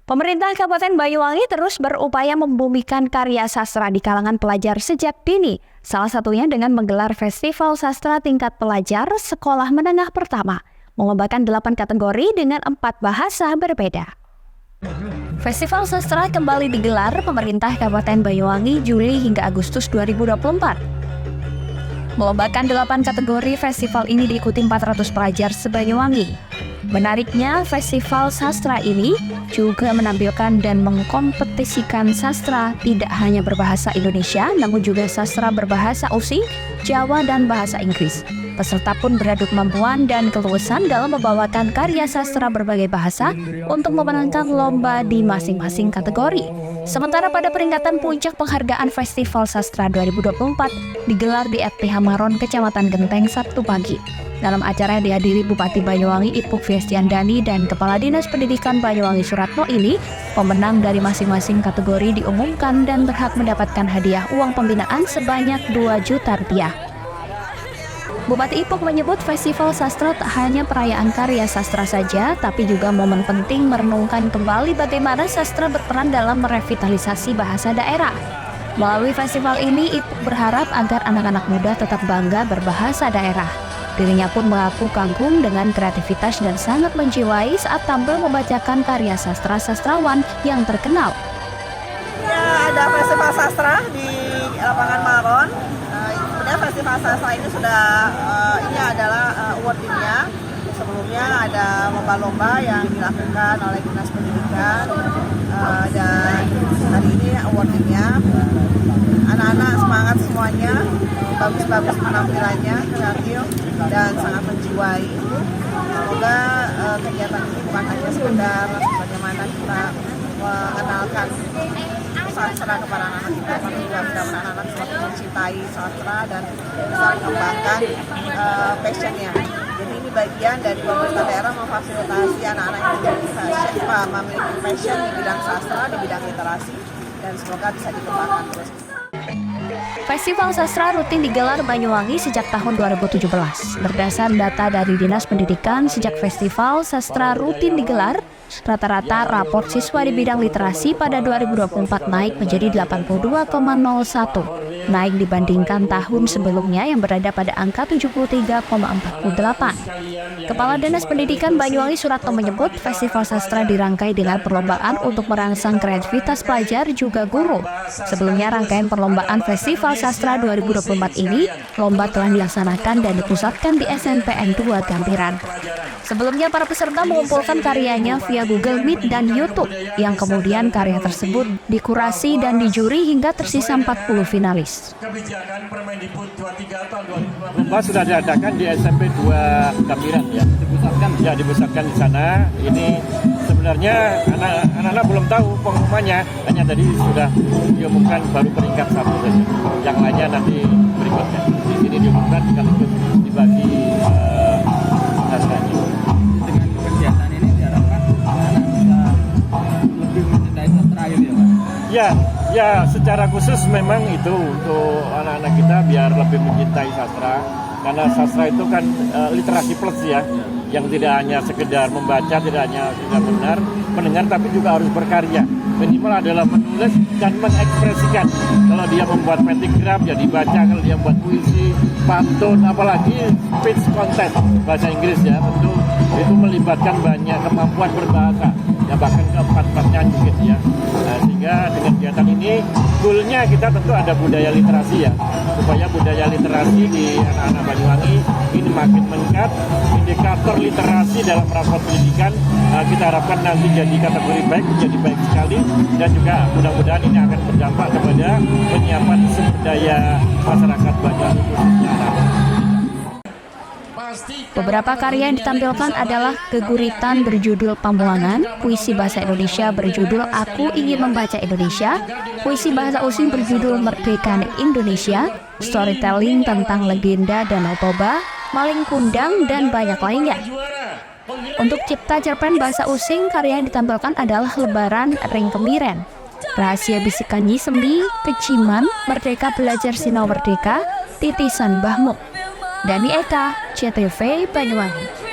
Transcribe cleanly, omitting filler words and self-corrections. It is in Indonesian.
Pemerintah Kabupaten Banyuwangi terus berupaya membumikan karya sastra di kalangan pelajar sejak dini. Salah satunya dengan menggelar Festival Sastra Tingkat Pelajar Sekolah Menengah Pertama, melombakan 8 kategori dengan 4 bahasa berbeda. Festival Sastra kembali digelar pemerintah Kabupaten Banyuwangi Juli hingga Agustus 2024. Melombakan 8 kategori, festival ini diikuti 400 pelajar se-Banyuwangi. Menariknya, festival sastra ini juga menampilkan dan mengkompetisikan sastra tidak hanya berbahasa Indonesia, namun juga sastra berbahasa Osing, Jawa, dan bahasa Inggris. Peserta pun beradu kemampuan dan keluasan dalam membawakan karya sastra berbagai bahasa untuk memenangkan lomba di masing-masing kategori. Sementara pada peringatan puncak penghargaan Festival Sastra 2024 digelar di FPH Maron, Kecamatan Genteng, Sabtu pagi. Dalam acara yang dihadiri Bupati Banyuwangi Ipuk Fiestiandani dan Kepala Dinas Pendidikan Banyuwangi Suratno ini, pemenang dari masing-masing kategori diumumkan dan berhak mendapatkan hadiah uang pembinaan sebanyak 2 juta rupiah. Bupati Ipuk menyebut festival sastra tak hanya perayaan karya sastra saja, tapi juga momen penting merenungkan kembali bagaimana sastra berperan dalam merevitalisasi bahasa daerah. Melalui festival ini, Ipuk berharap agar anak-anak muda tetap bangga berbahasa daerah. Dirinya pun mengaku kagum dengan kreativitas dan sangat menjiwai saat tampil membacakan karya sastra-sastrawan yang terkenal. Ya, ada festival sastra di lapangan Maron. Sebenarnya festival sastra ini sudah ini adalah awardingnya. Sebelumnya ada lomba-lomba yang dilakukan oleh Dinas Pendidikan dan hari ini awardingnya. Anak-anak semangat semuanya, bagus-bagus penampilannya, kreatif dan sangat menjiwai. Semoga kegiatan ini bukan hanya sekedar bagaimana kita mengenalkan sastra kepada anak-anak kita, tapi juga benar-benar anak-anak semakin mencintai sastra dan bisa mengembangkan passionnya. Jadi ini bagian dari pemerintah daerah memfasilitasi anak-anak yang memiliki passion di bidang sastra, di bidang literasi, dan semoga bisa dikembangkan terus. Festival Sastra rutin digelar Banyuwangi sejak tahun 2017. Berdasar data dari Dinas Pendidikan, sejak Festival Sastra rutin digelar, rata-rata raport siswa di bidang literasi pada 2024 naik menjadi 82,01, naik dibandingkan tahun sebelumnya yang berada pada angka 73,48. Kepala Dinas Pendidikan Banyuwangi Suratno menyebut Festival Sastra dirangkai dengan perlombaan untuk merangsang kreativitas pelajar juga guru. Sebelumnya rangkaian perlombaan Festival Sastra 2024 ini, lomba telah dilaksanakan dan dipusatkan di SNPN 2 Gampiran. Sebelumnya para peserta mengumpulkan karyanya via Google Meet dan YouTube, yang kemudian karya tersebut dikurasi dan dijuri hingga tersisa 40 finalis. Lomba sudah diadakan di SMP 2 Gampiran ya, dipusatkan di sana. Ini sebenarnya anak-anak belum tahu pengumumannya, hanya tadi sudah diumumkan baru peringkat 1 saja. Yang lainnya nanti berikutnya. Di sini diumumkan sekaligus dibagi hasilnya. Dengan kegiatan ini diharapkan anak-anak bisa lebih mencintai sastra gitu ya Pak? Ya, secara khusus memang itu untuk anak-anak kita biar lebih mencintai sastra. Karena sastra itu kan literasi plus ya, yang tidak hanya sekedar membaca, tidak hanya sekedar mendengar, tapi juga harus berkarya. Minimal adalah menulis dan mengekspresikan. Kalau dia membuat pentigram, ya dibaca. Kalau dia membuat puisi, pantun, apalagi speech contest bahasa Inggris ya, tentu itu melibatkan banyak kemampuan berbahasa, ya bahkan keempat-empatnya gitu ya. Nah, sehingga dengan kegiatan ini, goalnya kita tentu ada budaya literasi ya, supaya budaya literasi di anak-anak Banyuwangi ini makin meningkat. Indikator literasi dalam rapor pendidikan kita harapkan nanti jadi kategori baik, menjadi baik sekali, dan juga mudah-mudahan ini akan berdampak kepada penyiapan sumber daya masyarakat Banyuwangi khususnya anak-anak. Beberapa karya yang ditampilkan adalah keguritan berjudul Pamulangan, puisi bahasa Indonesia berjudul Aku Ingin Membaca Indonesia, puisi bahasa Osing berjudul Merdeka Indonesia, storytelling tentang legenda Danau Toba, Maling Kundang, dan banyak lainnya. Untuk cipta cerpen bahasa Osing, karya yang ditampilkan adalah Lebaran Ring Kemiren, Rahasia Bisikan Nyi Sembi, Keciman, Merdeka Belajar Sinau Merdeka, Titisan Bahmu. Dani Eka, CTV Banyuwangi.